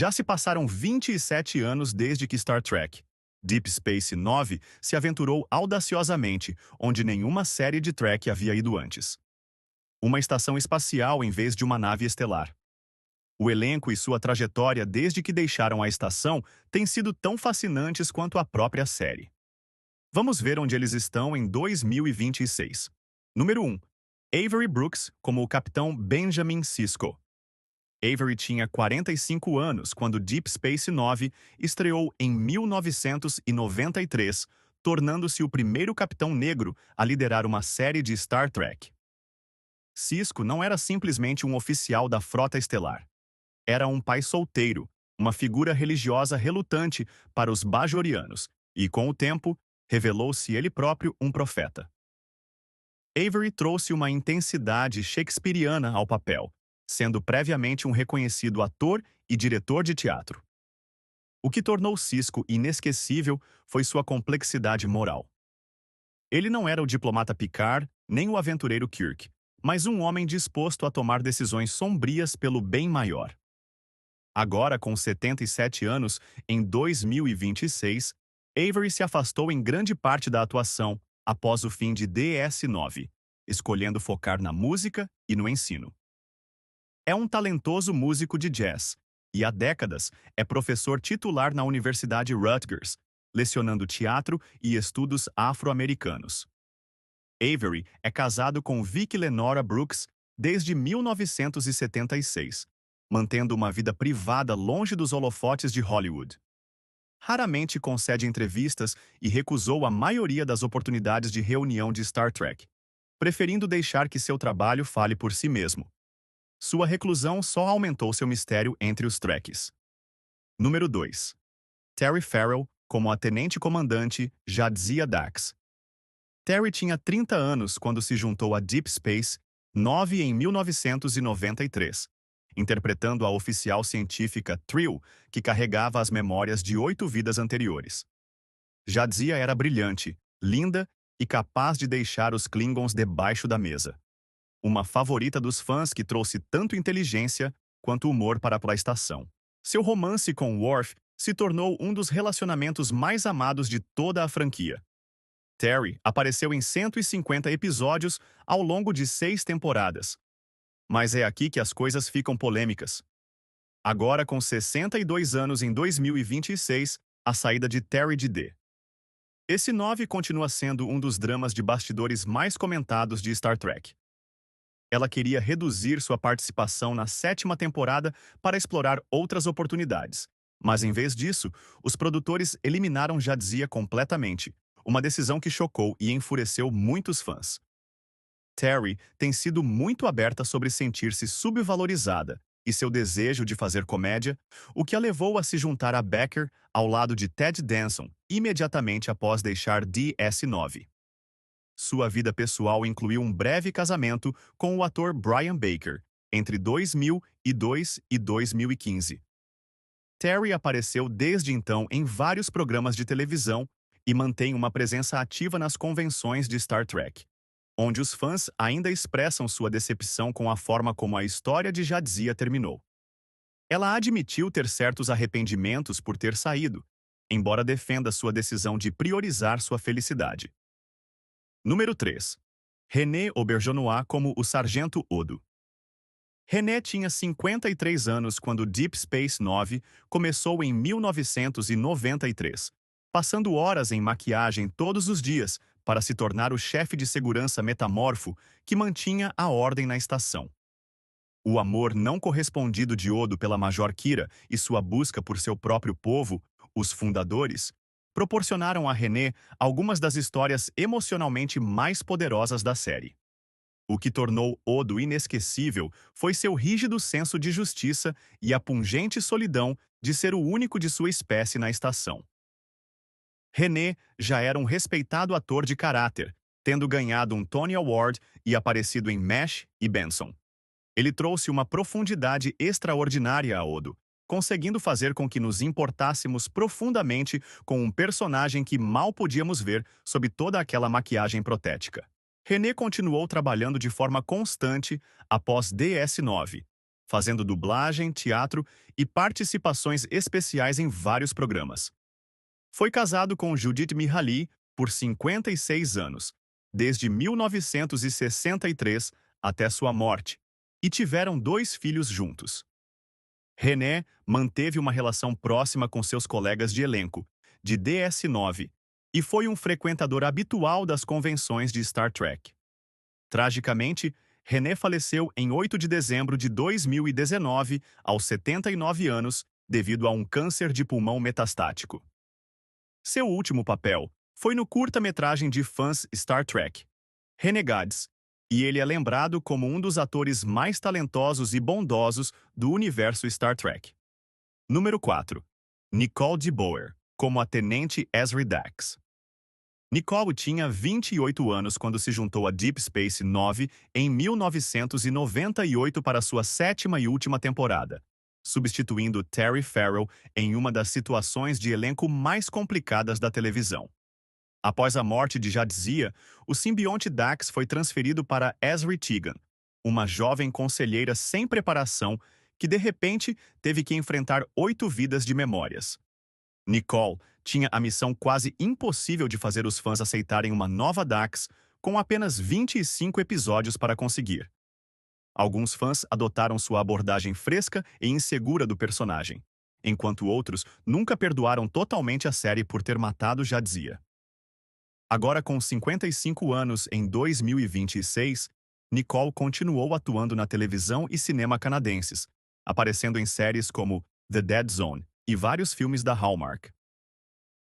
Já se passaram 27 anos desde que Star Trek Deep Space Nine se aventurou audaciosamente onde nenhuma série de Trek havia ido antes. Uma estação espacial em vez de uma nave estelar. O elenco e sua trajetória desde que deixaram a estação têm sido tão fascinantes quanto a própria série. Vamos ver onde eles estão em 2026. Número 1. Avery Brooks como o Capitão Benjamin Sisko. Avery tinha 45 anos quando Deep Space Nine estreou em 1993, tornando-se o primeiro capitão negro a liderar uma série de Star Trek. Sisko não era simplesmente um oficial da frota estelar. Era um pai solteiro, uma figura religiosa relutante para os bajorianos, e, com o tempo, revelou-se ele próprio um profeta. Avery trouxe uma intensidade shakespeariana ao papel, sendo previamente um reconhecido ator e diretor de teatro. O que tornou Sisko inesquecível foi sua complexidade moral. Ele não era o diplomata Picard, nem o aventureiro Kirk, mas um homem disposto a tomar decisões sombrias pelo bem maior. Agora, com 77 anos, em 2026, Avery se afastou em grande parte da atuação após o fim de DS9, escolhendo focar na música e no ensino. É um talentoso músico de jazz e, há décadas, é professor titular na Universidade Rutgers, lecionando teatro e estudos afro-americanos. Avery é casado com Vicky Lenora Brooks desde 1976, mantendo uma vida privada longe dos holofotes de Hollywood. Raramente concede entrevistas e recusou a maioria das oportunidades de reunião de Star Trek, preferindo deixar que seu trabalho fale por si mesmo. Sua reclusão só aumentou seu mistério entre os Trekkies. Número 2. Terry Farrell como a tenente-comandante Jadzia Dax. Terry tinha 30 anos quando se juntou a Deep Space Nine em 1993, interpretando a oficial científica Trill, que carregava as memórias de 8 vidas anteriores. Jadzia era brilhante, linda e capaz de deixar os Klingons debaixo da mesa. Uma favorita dos fãs que trouxe tanto inteligência quanto humor para a estação. Seu romance com Worf se tornou um dos relacionamentos mais amados de toda a franquia. Terry apareceu em 150 episódios ao longo de 6 temporadas. Mas é aqui que as coisas ficam polêmicas. Agora, com 62 anos em 2026, a saída de Terry de D. Esse 9 continua sendo um dos dramas de bastidores mais comentados de Star Trek. Ela queria reduzir sua participação na 7ª temporada para explorar outras oportunidades. Mas, em vez disso, os produtores eliminaram Jadzia completamente, uma decisão que chocou e enfureceu muitos fãs. Terry tem sido muito aberta sobre sentir-se subvalorizada e seu desejo de fazer comédia, o que a levou a se juntar a Becker ao lado de Ted Danson imediatamente após deixar DS9. Sua vida pessoal incluiu um breve casamento com o ator Brian Baker, entre 2002 e 2015. Terry apareceu desde então em vários programas de televisão e mantém uma presença ativa nas convenções de Star Trek, onde os fãs ainda expressam sua decepção com a forma como a história de Jadzia terminou. Ela admitiu ter certos arrependimentos por ter saído, embora defenda sua decisão de priorizar sua felicidade. Número 3. René Auberjonois como o Sargento Odo. René tinha 53 anos quando Deep Space Nine começou em 1993, passando horas em maquiagem todos os dias para se tornar o chefe de segurança metamorfo que mantinha a ordem na estação. O amor não correspondido de Odo pela Major Kira e sua busca por seu próprio povo, os fundadores, proporcionaram a René algumas das histórias emocionalmente mais poderosas da série. O que tornou Odo inesquecível foi seu rígido senso de justiça e a pungente solidão de ser o único de sua espécie na estação. René já era um respeitado ator de caráter, tendo ganhado um Tony Award e aparecido em MASH e Benson. Ele trouxe uma profundidade extraordinária a Odo, conseguindo fazer com que nos importássemos profundamente com um personagem que mal podíamos ver sob toda aquela maquiagem protética. René continuou trabalhando de forma constante após DS9, fazendo dublagem, teatro e participações especiais em vários programas. Foi casado com Judith Mihaly por 56 anos, desde 1963 até sua morte, e tiveram 2 filhos juntos. René manteve uma relação próxima com seus colegas de elenco, de DS9, e foi um frequentador habitual das convenções de Star Trek. Tragicamente, René faleceu em 8 de dezembro de 2019, aos 79 anos, devido a um câncer de pulmão metastático. Seu último papel foi no curta-metragem de fãs Star Trek, Renegades, e ele é lembrado como um dos atores mais talentosos e bondosos do universo Star Trek. Número 4. Nicole de Boer, como a Tenente Ezri Dax. Nicole tinha 28 anos quando se juntou a Deep Space Nine em 1998 para sua 7ª e última temporada, substituindo Terry Farrell em uma das situações de elenco mais complicadas da televisão. Após a morte de Jadzia, o simbionte Dax foi transferido para Ezri Tegan, uma jovem conselheira sem preparação que de repente teve que enfrentar 8 vidas de memórias. Nicole tinha a missão quase impossível de fazer os fãs aceitarem uma nova Dax, com apenas 25 episódios para conseguir. Alguns fãs adotaram sua abordagem fresca e insegura do personagem, enquanto outros nunca perdoaram totalmente a série por ter matado Jadzia. Agora com 55 anos em 2026, Nicole continuou atuando na televisão e cinema canadenses, aparecendo em séries como The Dead Zone e vários filmes da Hallmark.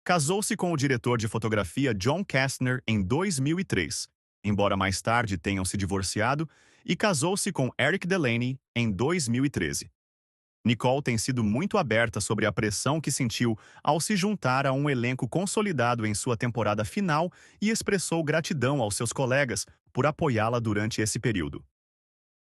Casou-se com o diretor de fotografia John Kastner em 2003, embora mais tarde tenham se divorciado, e casou-se com Eric Delaney em 2013. Nicole tem sido muito aberta sobre a pressão que sentiu ao se juntar a um elenco consolidado em sua temporada final e expressou gratidão aos seus colegas por apoiá-la durante esse período.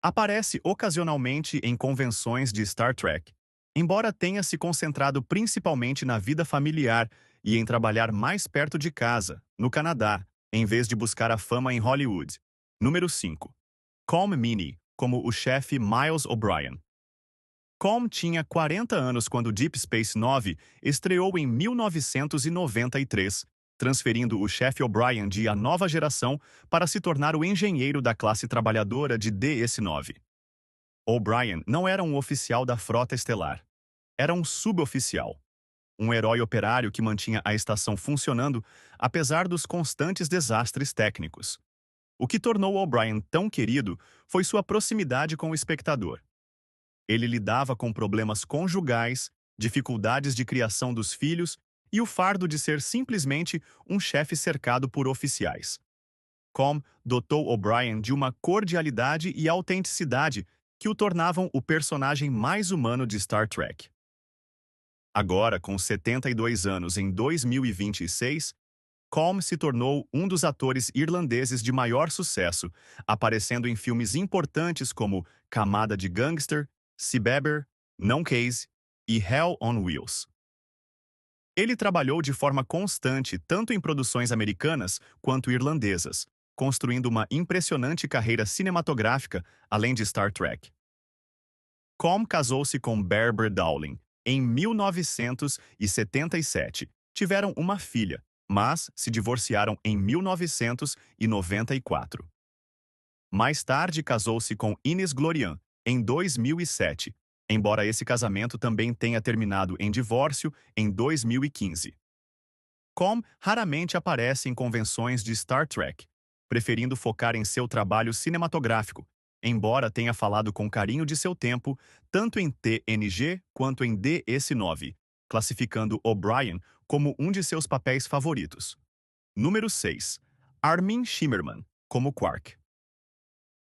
Aparece ocasionalmente em convenções de Star Trek, embora tenha se concentrado principalmente na vida familiar e em trabalhar mais perto de casa, no Canadá, em vez de buscar a fama em Hollywood. Número 5. Colm Meaney, como o chefe Miles O'Brien. Colm tinha 40 anos quando Deep Space Nine estreou em 1993, transferindo o chefe O'Brien de A Nova Geração para se tornar o engenheiro da classe trabalhadora de DS9. O'Brien não era um oficial da Frota Estelar. Era um suboficial. Um herói operário que mantinha a estação funcionando apesar dos constantes desastres técnicos. O que tornou O'Brien tão querido foi sua proximidade com o espectador. Ele lidava com problemas conjugais, dificuldades de criação dos filhos e o fardo de ser simplesmente um chefe cercado por oficiais. Colm dotou O'Brien de uma cordialidade e autenticidade que o tornavam o personagem mais humano de Star Trek. Agora, com 72 anos em 2026, Colm se tornou um dos atores irlandeses de maior sucesso, aparecendo em filmes importantes como Camada de Gangster, Seabeber, Não Case e Hell on Wheels. Ele trabalhou de forma constante tanto em produções americanas quanto irlandesas, construindo uma impressionante carreira cinematográfica além de Star Trek. Colm casou-se com Barbara Dowling em 1977. Tiveram uma filha, mas se divorciaram em 1994. Mais tarde casou-se com Ines Glorian em 2007, embora esse casamento também tenha terminado em divórcio em 2015. Colm raramente aparece em convenções de Star Trek, preferindo focar em seu trabalho cinematográfico, embora tenha falado com carinho de seu tempo, tanto em TNG quanto em DS9, classificando O'Brien como um de seus papéis favoritos. Número 6. Armin Shimmerman, como Quark.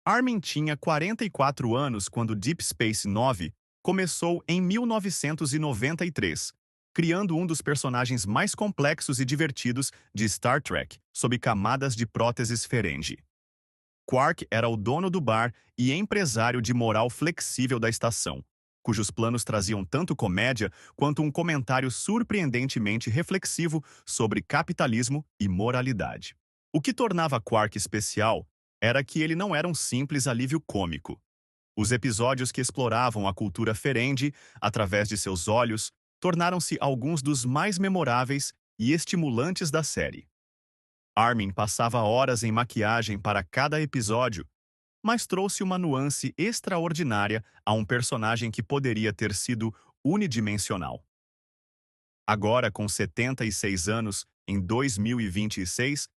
Armin tinha 44 anos quando Deep Space Nine começou em 1993, criando um dos personagens mais complexos e divertidos de Star Trek, sob camadas de próteses Ferengi. Quark era o dono do bar e empresário de moral flexível da estação, cujos planos traziam tanto comédia quanto um comentário surpreendentemente reflexivo sobre capitalismo e moralidade. O que tornava Quark especial era que ele não era um simples alívio cômico. Os episódios que exploravam a cultura Ferengi através de seus olhos tornaram-se alguns dos mais memoráveis e estimulantes da série. Armin passava horas em maquiagem para cada episódio, mas trouxe uma nuance extraordinária a um personagem que poderia ter sido unidimensional. Agora, com 76 anos, em 2026,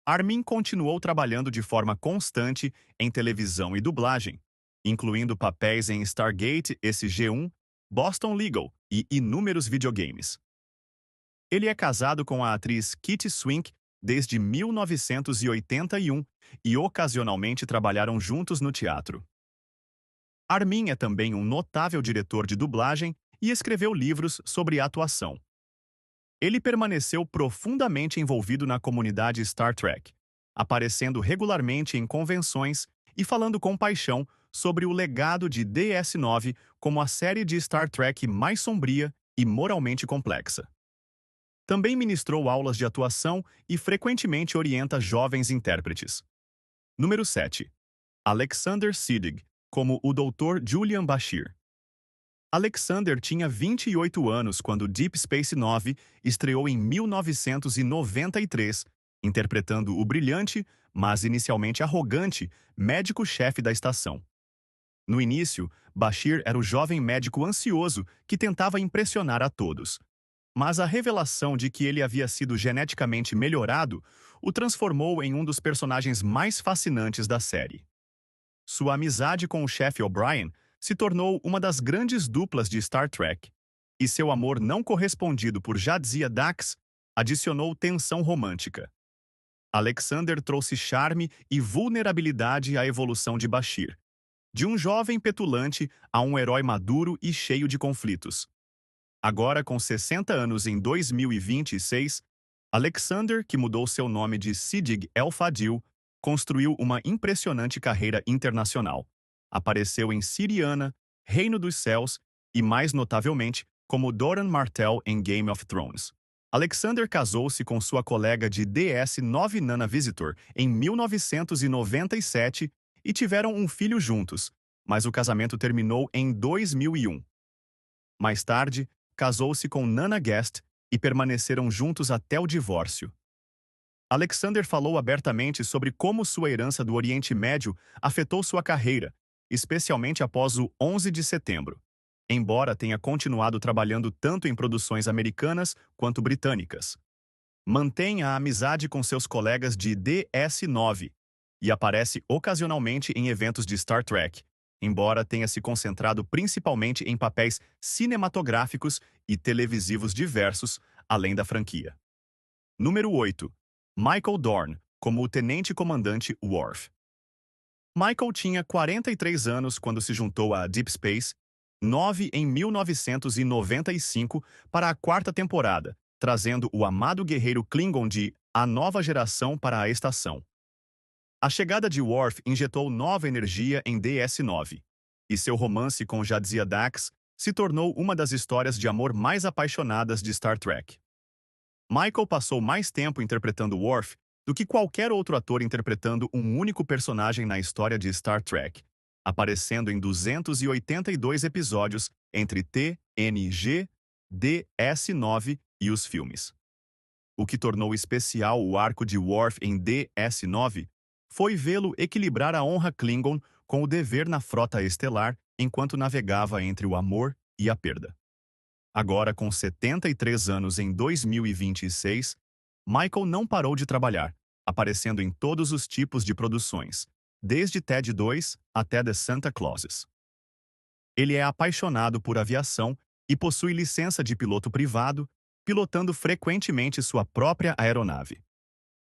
Armin continuou trabalhando de forma constante em televisão e dublagem, incluindo papéis em Stargate SG-1, Boston Legal e inúmeros videogames. Ele é casado com a atriz Kitty Swink desde 1981 e ocasionalmente trabalharam juntos no teatro. Armin é também um notável diretor de dublagem e escreveu livros sobre atuação. Ele permaneceu profundamente envolvido na comunidade Star Trek, aparecendo regularmente em convenções e falando com paixão sobre o legado de DS9 como a série de Star Trek mais sombria e moralmente complexa. Também ministrou aulas de atuação e frequentemente orienta jovens intérpretes. Número 7. Alexander Siddig, como o Dr. Julian Bashir. Alexander tinha 28 anos quando Deep Space Nine estreou em 1993, interpretando o brilhante, mas inicialmente arrogante, médico-chefe da estação. No início, Bashir era o jovem médico ansioso que tentava impressionar a todos. Mas a revelação de que ele havia sido geneticamente melhorado o transformou em um dos personagens mais fascinantes da série. Sua amizade com o chefe O'Brien se tornou uma das grandes duplas de Star Trek, e seu amor não correspondido por Jadzia Dax adicionou tensão romântica. Alexander trouxe charme e vulnerabilidade à evolução de Bashir, de um jovem petulante a um herói maduro e cheio de conflitos. Agora, com 60 anos em 2026, Alexander, que mudou seu nome de Siddig El-Fadil, construiu uma impressionante carreira internacional. Apareceu em Siriana, Reino dos Céus e, mais notavelmente, como Doran Martell em Game of Thrones. Alexander casou-se com sua colega de DS9 Nana Visitor em 1997 e tiveram um filho juntos, mas o casamento terminou em 2001. Mais tarde, casou-se com Nana Guest e permaneceram juntos até o divórcio. Alexander falou abertamente sobre como sua herança do Oriente Médio afetou sua carreira, especialmente após o 11 de setembro, embora tenha continuado trabalhando tanto em produções americanas quanto britânicas. Mantém a amizade com seus colegas de DS9 e aparece ocasionalmente em eventos de Star Trek, embora tenha se concentrado principalmente em papéis cinematográficos e televisivos diversos, além da franquia. Número 8. Michael Dorn, como o Tenente-Comandante Worf. Michael tinha 43 anos quando se juntou a Deep Space Nine em 1995 para a quarta temporada, trazendo o amado guerreiro Klingon de A Nova Geração para a estação. A chegada de Worf injetou nova energia em DS9, e seu romance com Jadzia Dax se tornou uma das histórias de amor mais apaixonadas de Star Trek. Michael passou mais tempo interpretando Worf do que qualquer outro ator interpretando um único personagem na história de Star Trek, aparecendo em 282 episódios entre TNG, DS9 e os filmes. O que tornou especial o arco de Worf em DS9 foi vê-lo equilibrar a honra Klingon com o dever na frota estelar enquanto navegava entre o amor e a perda. Agora, com 73 anos em 2026, Michael não parou de trabalhar, aparecendo em todos os tipos de produções, desde Ted 2 até The Santa Clauses. Ele é apaixonado por aviação e possui licença de piloto privado, pilotando frequentemente sua própria aeronave.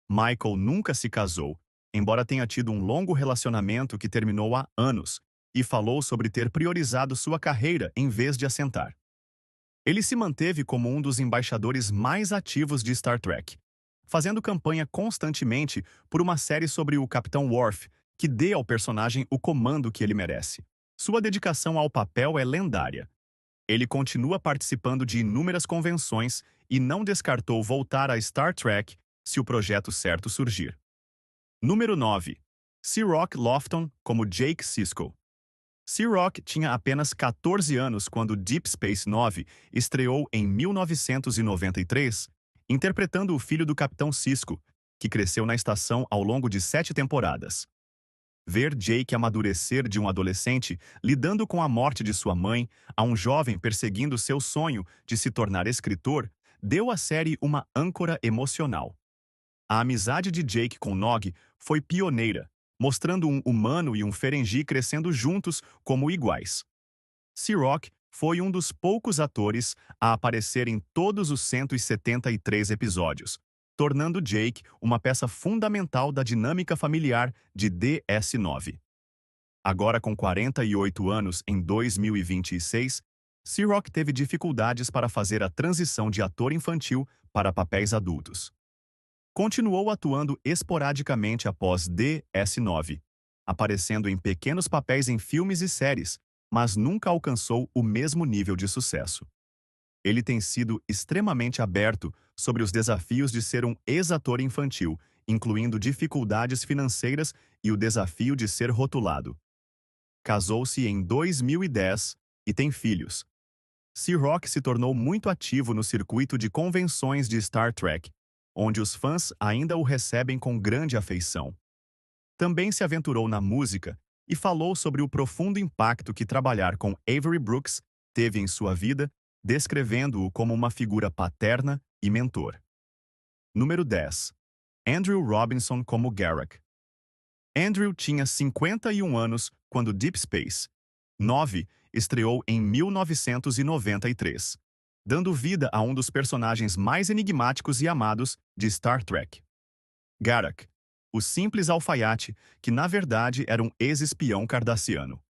Michael nunca se casou, embora tenha tido um longo relacionamento que terminou há anos, e falou sobre ter priorizado sua carreira em vez de assentar. Ele se manteve como um dos embaixadores mais ativos de Star Trek, fazendo campanha constantemente por uma série sobre o Capitão Worf, que dê ao personagem o comando que ele merece. Sua dedicação ao papel é lendária. Ele continua participando de inúmeras convenções e não descartou voltar a Star Trek se o projeto certo surgir. Número 9. Cirroc Lofton como Jake Sisko. Sea-Rock tinha apenas 14 anos quando Deep Space Nine estreou em 1993, interpretando o filho do Capitão Sisko, que cresceu na estação ao longo de 7 temporadas. Ver Jake amadurecer de um adolescente lidando com a morte de sua mãe a um jovem perseguindo seu sonho de se tornar escritor deu à série uma âncora emocional. A amizade de Jake com Nog foi pioneira, mostrando um humano e um Ferengi crescendo juntos como iguais. Sea-Rock foi um dos poucos atores a aparecer em todos os 173 episódios, tornando Jake uma peça fundamental da dinâmica familiar de DS9. Agora com 48 anos em 2026, Sea-Rock teve dificuldades para fazer a transição de ator infantil para papéis adultos. Continuou atuando esporadicamente após DS9, aparecendo em pequenos papéis em filmes e séries, mas nunca alcançou o mesmo nível de sucesso. Ele tem sido extremamente aberto sobre os desafios de ser um ex-ator infantil, incluindo dificuldades financeiras e o desafio de ser rotulado. Casou-se em 2010 e tem filhos. Sea-Rock se tornou muito ativo no circuito de convenções de Star Trek, onde os fãs ainda o recebem com grande afeição. Também se aventurou na música e falou sobre o profundo impacto que trabalhar com Avery Brooks teve em sua vida, descrevendo-o como uma figura paterna e mentor. Número 10. Andrew Robinson como Garak. Andrew tinha 51 anos quando Deep Space Nine estreou em 1993, dando vida a um dos personagens mais enigmáticos e amados de Star Trek. Garak, o simples alfaiate que na verdade era um ex-espião cardassiano.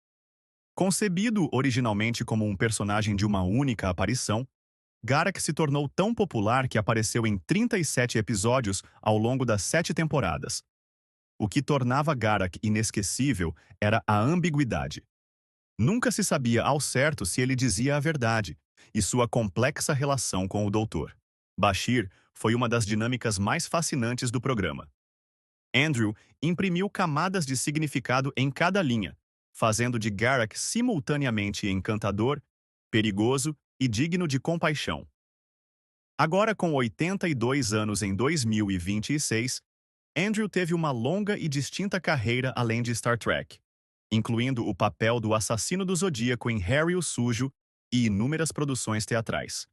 Concebido originalmente como um personagem de uma única aparição, Garak se tornou tão popular que apareceu em 37 episódios ao longo das 7 temporadas. O que tornava Garak inesquecível era a ambiguidade. Nunca se sabia ao certo se ele dizia a verdade, e sua complexa relação com o Doutor Bashir foi uma das dinâmicas mais fascinantes do programa. Andrew imprimiu camadas de significado em cada linha, fazendo de Garak simultaneamente encantador, perigoso e digno de compaixão. Agora com 82 anos em 2026, Andrew teve uma longa e distinta carreira além de Star Trek, incluindo o papel do assassino do Zodíaco em Harry o Sujo e inúmeras produções teatrais.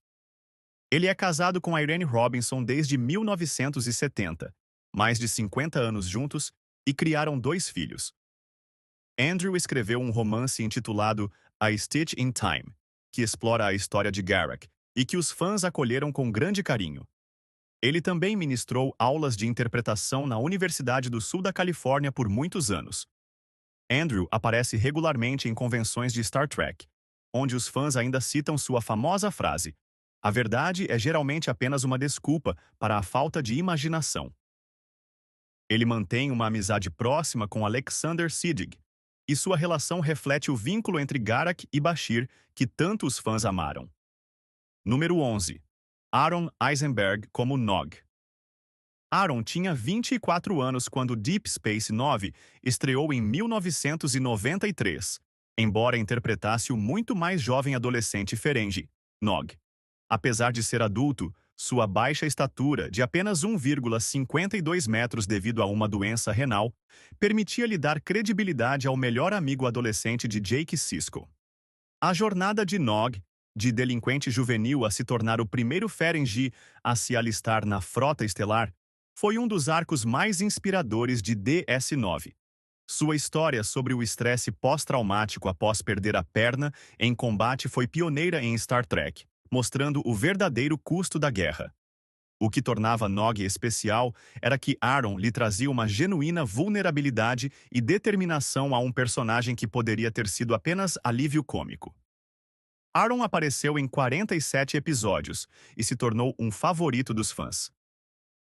Ele é casado com Irene Robinson desde 1970, mais de 50 anos juntos, e criaram 2 filhos. Andrew escreveu um romance intitulado A Stitch in Time, que explora a história de Garak e que os fãs acolheram com grande carinho. Ele também ministrou aulas de interpretação na Universidade do Sul da Califórnia por muitos anos. Andrew aparece regularmente em convenções de Star Trek, onde os fãs ainda citam sua famosa frase: "A verdade é geralmente apenas uma desculpa para a falta de imaginação." Ele mantém uma amizade próxima com Alexander Siddig, e sua relação reflete o vínculo entre Garak e Bashir que tanto os fãs amaram. Número 11. Aaron Eisenberg como Nog. Aaron tinha 24 anos quando Deep Space Nine estreou em 1993, embora interpretasse o muito mais jovem adolescente Ferengi, Nog. Apesar de ser adulto, sua baixa estatura, de apenas 1,52 metros devido a uma doença renal, permitia-lhe dar credibilidade ao melhor amigo adolescente de Jake Sisko. A jornada de Nog, de delinquente juvenil a se tornar o primeiro Ferengi a se alistar na Frota Estelar, foi um dos arcos mais inspiradores de DS9. Sua história sobre o estresse pós-traumático após perder a perna em combate foi pioneira em Star Trek, mostrando o verdadeiro custo da guerra. O que tornava Nog especial era que Aaron lhe trazia uma genuína vulnerabilidade e determinação a um personagem que poderia ter sido apenas alívio cômico. Aaron apareceu em 47 episódios e se tornou um favorito dos fãs.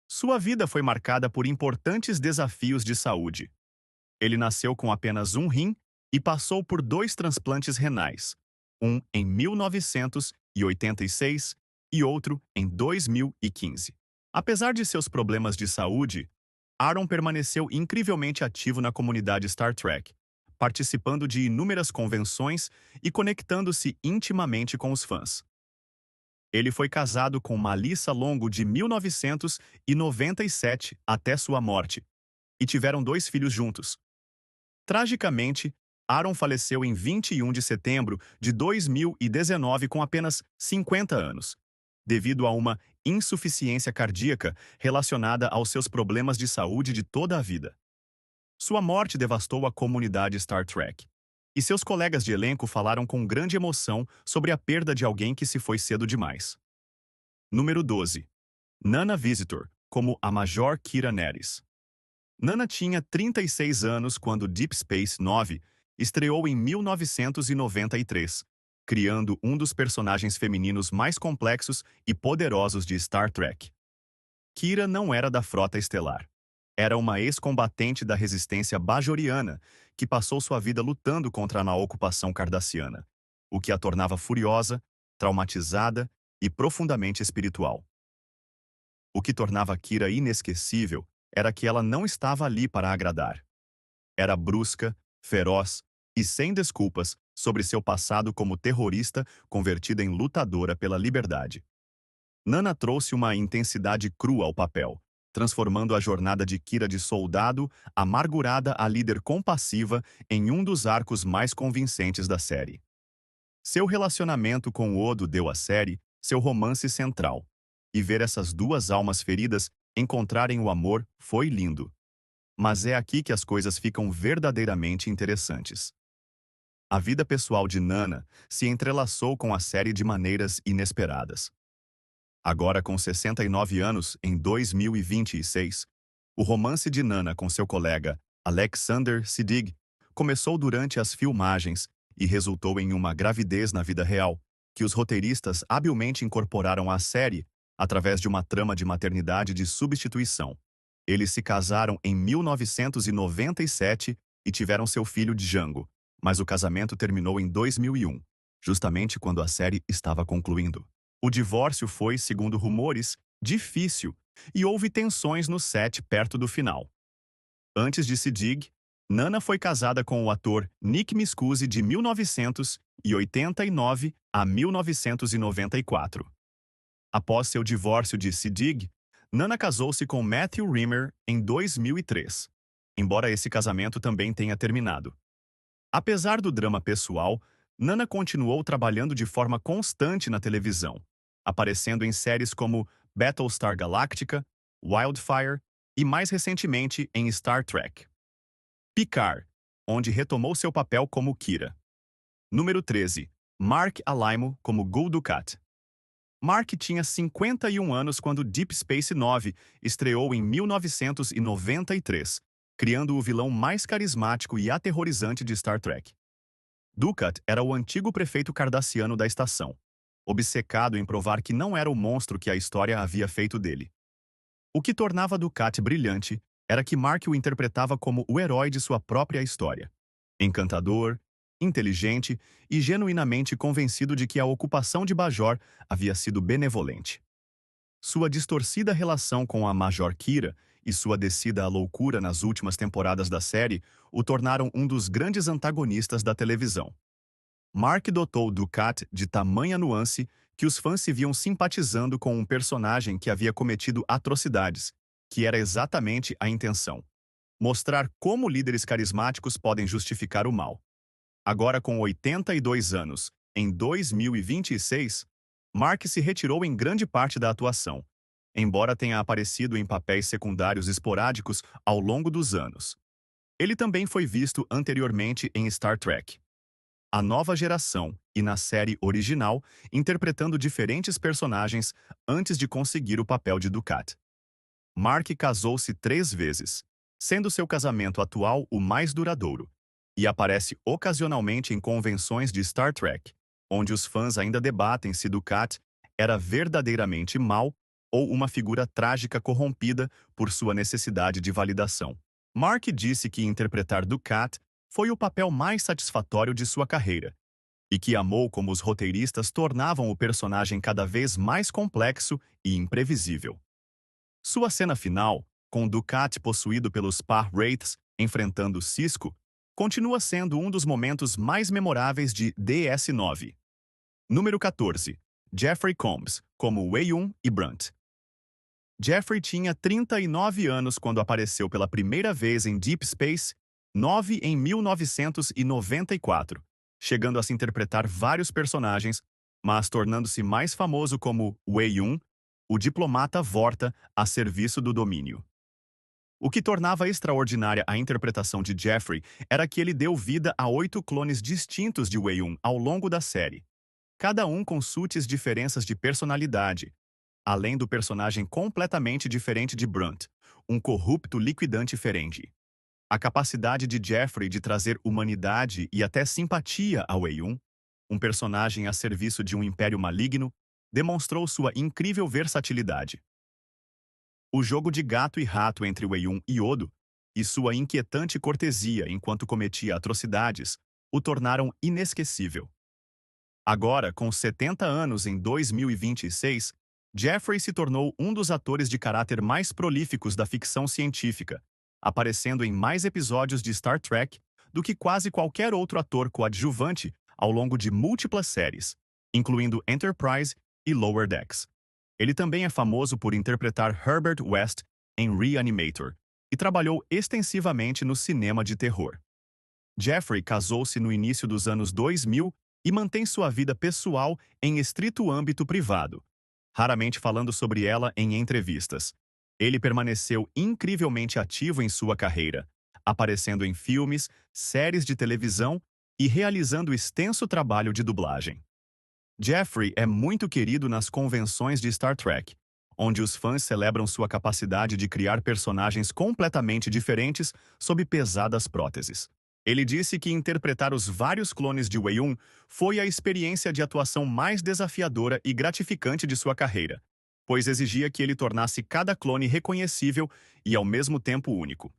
Sua vida foi marcada por importantes desafios de saúde. Ele nasceu com apenas um rim e passou por 2 transplantes renais, um em 1986 e outro em 2015. Apesar de seus problemas de saúde, Aaron permaneceu incrivelmente ativo na comunidade Star Trek, participando de inúmeras convenções e conectando-se intimamente com os fãs. Ele foi casado com Melissa Longo de 1997 até sua morte, e tiveram 2 filhos juntos. Tragicamente, Aaron faleceu em 21 de setembro de 2019 com apenas 50 anos, devido a uma insuficiência cardíaca relacionada aos seus problemas de saúde de toda a vida. Sua morte devastou a comunidade Star Trek, e seus colegas de elenco falaram com grande emoção sobre a perda de alguém que se foi cedo demais. Número 12. Nana Visitor, como a Major Kira Nerys. Nana tinha 36 anos quando Deep Space Nine estreou em 1993, criando um dos personagens femininos mais complexos e poderosos de Star Trek. Kira não era da Frota Estelar. Era uma ex-combatente da resistência bajoriana que passou sua vida lutando contra a ocupação cardassiana, o que a tornava furiosa, traumatizada e profundamente espiritual. O que tornava Kira inesquecível era que ela não estava ali para agradar. Era brusca, feroz e sem desculpas sobre seu passado como terrorista convertida em lutadora pela liberdade. Nana trouxe uma intensidade crua ao papel, transformando a jornada de Kira de soldado amargurada a líder compassiva em um dos arcos mais convincentes da série. Seu relacionamento com Odo deu à série seu romance central, e ver essas duas almas feridas encontrarem o amor foi lindo. Mas é aqui que as coisas ficam verdadeiramente interessantes. A vida pessoal de Nana se entrelaçou com a série de maneiras inesperadas. Agora com 69 anos, em 2026, o romance de Nana com seu colega, Alexander Siddig, começou durante as filmagens e resultou em uma gravidez na vida real, que os roteiristas habilmente incorporaram à série através de uma trama de maternidade de substituição. Eles se casaram em 1997 e tiveram seu filho Django, mas o casamento terminou em 2001, justamente quando a série estava concluindo. O divórcio foi, segundo rumores, difícil e houve tensões no set perto do final. Antes de Siddig, Nana foi casada com o ator Nick Miscuzzi de 1989 a 1994. Após seu divórcio de Siddig, Nana casou-se com Matthew Rimmer em 2003, embora esse casamento também tenha terminado. Apesar do drama pessoal, Nana continuou trabalhando de forma constante na televisão, aparecendo em séries como Battlestar Galactica, Wildfire e, mais recentemente, em Star Trek. Picard, onde retomou seu papel como Kira. Número 13. Mark Alaimo como Gul Dukat. Mark tinha 51 anos quando Deep Space Nine estreou em 1993, criando o vilão mais carismático e aterrorizante de Star Trek. Dukat era o antigo prefeito cardassiano da estação, obcecado em provar que não era o monstro que a história havia feito dele. O que tornava Dukat brilhante era que Mark o interpretava como o herói de sua própria história. Encantador, inteligente e genuinamente convencido de que a ocupação de Bajor havia sido benevolente. Sua distorcida relação com a Major Kira e sua descida à loucura nas últimas temporadas da série o tornaram um dos grandes antagonistas da televisão. Mark dotou Dukat de tamanha nuance que os fãs se viam simpatizando com um personagem que havia cometido atrocidades, que era exatamente a intenção: mostrar como líderes carismáticos podem justificar o mal. Agora com 82 anos, em 2026, Mark se retirou em grande parte da atuação, embora tenha aparecido em papéis secundários esporádicos ao longo dos anos. Ele também foi visto anteriormente em Star Trek: A Nova Geração e na série original, interpretando diferentes personagens antes de conseguir o papel de Dukat. Mark casou-se 3 vezes, sendo seu casamento atual o mais duradouro, e aparece ocasionalmente em convenções de Star Trek, onde os fãs ainda debatem se Dukat era verdadeiramente mau ou uma figura trágica corrompida por sua necessidade de validação. Mark disse que interpretar Dukat foi o papel mais satisfatório de sua carreira, e que amou como os roteiristas tornavam o personagem cada vez mais complexo e imprevisível. Sua cena final, com Dukat possuído pelos Pah-Wraiths enfrentando Sisko, continua sendo um dos momentos mais memoráveis de DS9. Número 14. Jeffrey Combs, como Wei-Yun e Brunt. Jeffrey tinha 39 anos quando apareceu pela primeira vez em Deep Space Nove em 1994, chegando a se interpretar vários personagens, mas tornando-se mais famoso como Wei-Yun, o diplomata Vorta a serviço do domínio. O que tornava extraordinária a interpretação de Jeffrey era que ele deu vida a 8 clones distintos de Wei-Yun ao longo da série, cada um com sutis diferenças de personalidade, além do personagem completamente diferente de Brunt, um corrupto liquidante Ferengi. A capacidade de Jeffrey de trazer humanidade e até simpatia a Wei-Yun, um personagem a serviço de um império maligno, demonstrou sua incrível versatilidade. O jogo de gato e rato entre Wei-Yun e Odo, e sua inquietante cortesia enquanto cometia atrocidades, o tornaram inesquecível. Agora, com 70 anos em 2026, Jeffrey se tornou um dos atores de caráter mais prolíficos da ficção científica, aparecendo em mais episódios de Star Trek do que quase qualquer outro ator coadjuvante ao longo de múltiplas séries, incluindo Enterprise e Lower Decks. Ele também é famoso por interpretar Herbert West em Reanimator e trabalhou extensivamente no cinema de terror. Jeffrey casou-se no início dos anos 2000 e mantém sua vida pessoal em estrito âmbito privado, raramente falando sobre ela em entrevistas. Ele permaneceu incrivelmente ativo em sua carreira, aparecendo em filmes, séries de televisão e realizando extenso trabalho de dublagem. Jeffrey é muito querido nas convenções de Star Trek, onde os fãs celebram sua capacidade de criar personagens completamente diferentes sob pesadas próteses. Ele disse que interpretar os vários clones de Wei-Yun foi a experiência de atuação mais desafiadora e gratificante de sua carreira, pois exigia que ele tornasse cada clone reconhecível e ao mesmo tempo único.